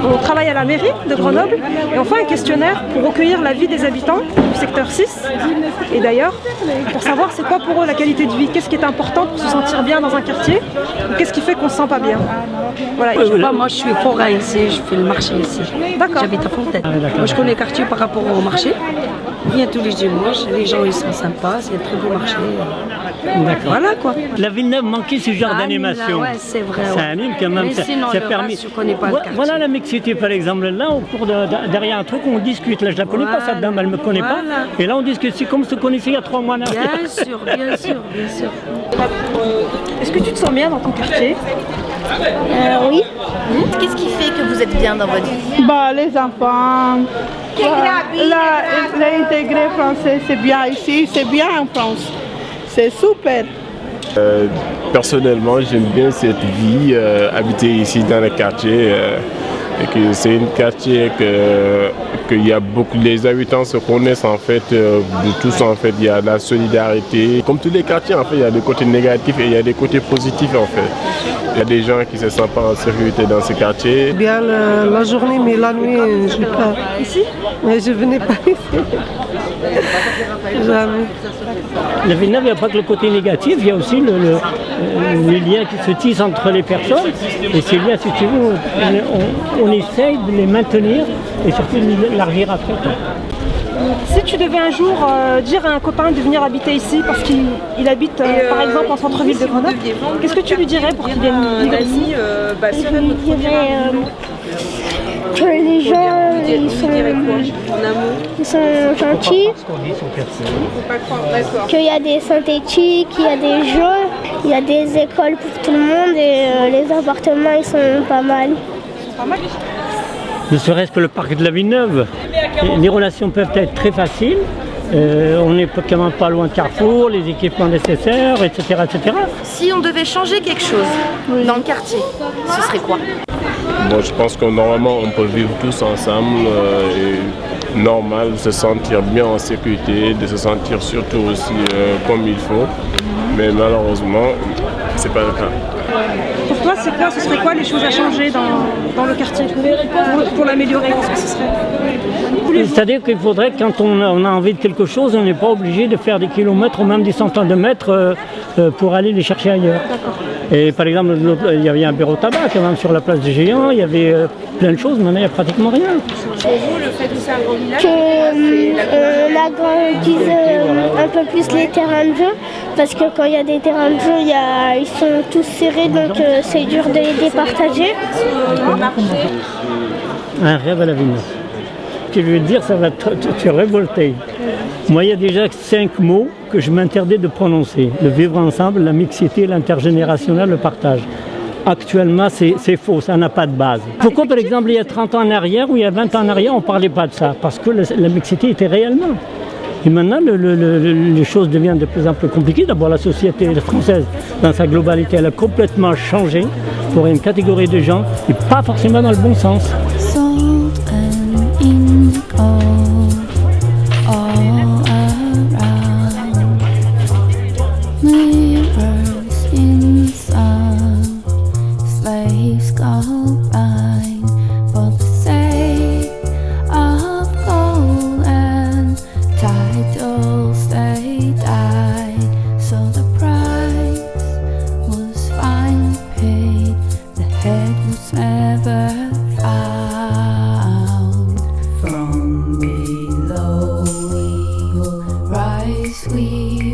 On travaille à la mairie de Grenoble et on fait un questionnaire pour recueillir l'avis des habitants du secteur 6 et d'ailleurs pour savoir c'est quoi pour eux la qualité de vie, qu'est-ce qui est important pour se sentir bien dans un quartier ou qu'est-ce qui fait qu'on se sent pas bien. Voilà. Moi je suis forain ici, je fais le marché ici. D'accord. J'habite à Fontaine. Moi je connais le quartier par rapport au marché. Je viens tous les dimanches, les gens ils sont sympas, c'est un très beau marché. Voilà quoi. La Villeneuve manquait ce genre d'animation. Ouais, c'est vrai. Ça anime quand même. Mais sinon, ça le permet. reste, je connais pas le quartier. Voilà la mixité par exemple. Là, au cours derrière un truc, on discute. Là, je la connais pas cette dame, elle me connaît pas. Et là, on discute. C'est comme se connaissait il y a 3 mois. Bien sûr, bien sûr, bien sûr. Est-ce que tu te sens bien dans ton quartier? Oui. Qu'est-ce qui fait que vous êtes bien dans votre vie? Bah, les enfants, l'intégré français, c'est bien ici, c'est bien en France. C'est super. Personnellement, j'aime bien cette vie, habiter ici dans le quartier. Et que c'est un quartier qu'il y a beaucoup, les habitants se connaissent en fait, de tous en fait, il y a la solidarité. Comme tous les quartiers en fait, il y a des côtés négatifs et il y a des côtés positifs en fait. Il y a des gens qui se sentent pas en sécurité dans ces quartiers. Bien la journée, mais la nuit, je ne vais pas ici. Mais je venais pas ici. Jamais. La Villeneuve, il n'y a pas que le côté négatif, il y a aussi les liens qui se tissent entre les personnes. Et ces liens, si tu veux, on essaye de les maintenir et surtout de l'élargir après. Si tu devais un jour dire à un copain de venir habiter ici parce qu'il habite par exemple en centre-ville de Grenoble, qu'est-ce que tu lui dirais pour qu'il vienne vivre ici? Je lui dirais que les gens ils sont gentils, qu'il y a des synthétiques, il y a des jeux, il y a des écoles pour tout le monde et les appartements ils sont pas mal. Ne serait-ce que le parc de la Villeneuve. Les relations peuvent être très faciles. On n'est quand même pas loin de Carrefour, les équipements nécessaires, etc., etc. Si on devait changer quelque chose dans le quartier, ce serait quoi? Bon, je pense que normalement on peut vivre tous ensemble et normal, de se sentir bien en sécurité, de se sentir surtout aussi comme il faut. Mais malheureusement, c'est pas le cas. Pour toi, ce serait quoi les choses à changer dans le quartier pour l'améliorer? C'est-à-dire qu'il faudrait que quand on a envie de quelque chose, on n'est pas obligé de faire des kilomètres ou même des centaines de mètres pour aller les chercher ailleurs. Et par exemple, il y avait un bureau tabac quand même sur la place des Géants, il y avait plein de choses, maintenant il n'y a pratiquement rien. Pour vous, le fait que c'est un grand village, qu'on agrandisse un peu plus les terrains de jeu, parce que quand il y a des terrains de jeu, ils sont tous serrés, donc c'est dur de les départager. Un rêve à la Villeneuve. Ce que je veux dire, ça va te révolter. Moi, il y a déjà 5 mots que je m'interdis de prononcer. Le vivre ensemble, la mixité, l'intergénérationnel, le partage. Actuellement, c'est faux, ça n'a pas de base. Pourquoi, par exemple, il y a 30 ans en arrière ou il y a 20 ans en arrière, on ne parlait pas de ça? Parce que la mixité était réellement. Et maintenant, les choses deviennent de plus en plus compliquées. D'abord, la société française, dans sa globalité, elle a complètement changé pour une catégorie de gens et pas forcément dans le bon sens. From below we will rise, we